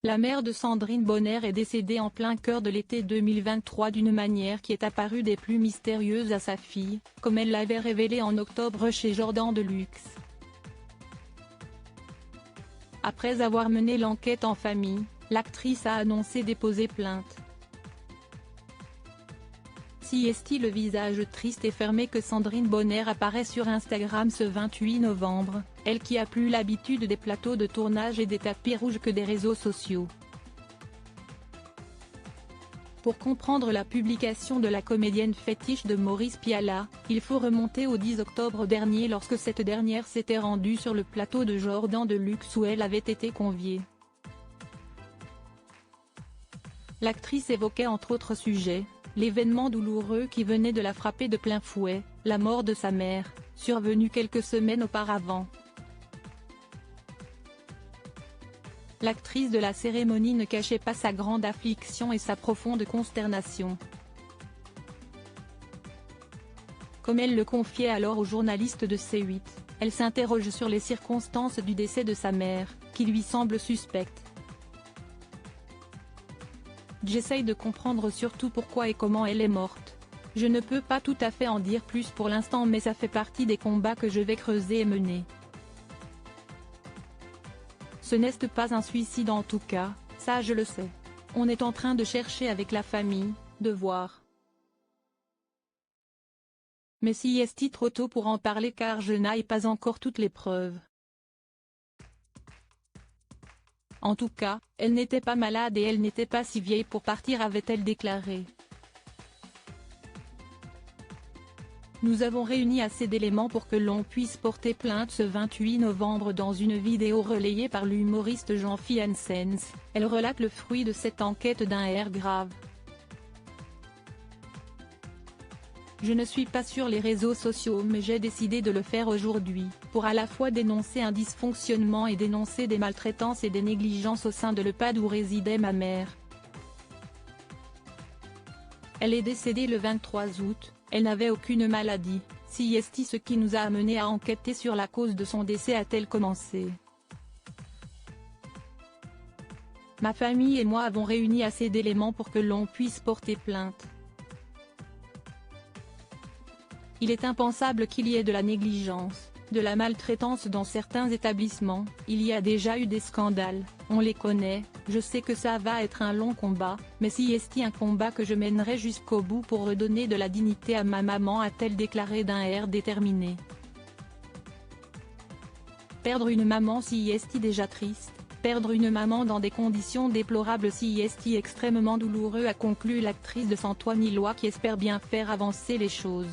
La mère de Sandrine Bonner est décédée en plein cœur de l'été 2023 d'une manière qui est apparue des plus mystérieuses à sa fille, comme elle l'avait révélé en octobre chez Jordan Deluxe. Après avoir mené l'enquête en famille, l'actrice a annoncé déposer plainte. Si est-il le visage triste et fermé que Sandrine Bonner apparaît sur Instagram ce 28 novembre, elle qui a plus l'habitude des plateaux de tournage et des tapis rouges que des réseaux sociaux. Pour comprendre la publication de la comédienne fétiche de Maurice Pialat, il faut remonter au 10 octobre dernier lorsque cette dernière s'était rendue sur le plateau de Jordan Deluxe où elle avait été conviée. L'actrice évoquait entre autres sujets, l'événement douloureux qui venait de la frapper de plein fouet, la mort de sa mère, survenue quelques semaines auparavant. L'actrice de la cérémonie ne cachait pas sa grande affliction et sa profonde consternation. Comme elle le confiait alors aux journalistes de C8, elle s'interroge sur les circonstances du décès de sa mère, qui lui semblent suspectes. J'essaye de comprendre surtout pourquoi et comment elle est morte. Je ne peux pas tout à fait en dire plus pour l'instant mais ça fait partie des combats que je vais creuser et mener. Ce n'est pas un suicide en tout cas, ça je le sais. On est en train de chercher avec la famille, de voir. Mais si est-il trop tôt pour en parler car je n'ai pas encore toutes les preuves. En tout cas, elle n'était pas malade et elle n'était pas si vieille pour partir avait-elle déclaré. Nous avons réuni assez d'éléments pour que l'on puisse porter plainte ce 28 novembre dans une vidéo relayée par l'humoriste Jean-Philippe Janssens, elle relate le fruit de cette enquête d'un air grave. Je ne suis pas sur les réseaux sociaux mais j'ai décidé de le faire aujourd'hui, pour à la fois dénoncer un dysfonctionnement et dénoncer des maltraitances et des négligences au sein de l'EHPAD où résidait ma mère. Elle est décédée le 23 août, elle n'avait aucune maladie, si est ce qui nous a amené à enquêter sur la cause de son décès a-t-elle commencé. Ma famille et moi avons réuni assez d'éléments pour que l'on puisse porter plainte. Il est impensable qu'il y ait de la négligence, de la maltraitance dans certains établissements, il y a déjà eu des scandales, on les connaît, je sais que ça va être un long combat, mais si est un combat que je mènerai jusqu'au bout pour redonner de la dignité à ma maman a-t-elle déclaré d'un air déterminé. Perdre une maman si est déjà triste, perdre une maman dans des conditions déplorables si est extrêmement douloureux a conclu l'actrice de Saint-Ouen-Illois qui espère bien faire avancer les choses.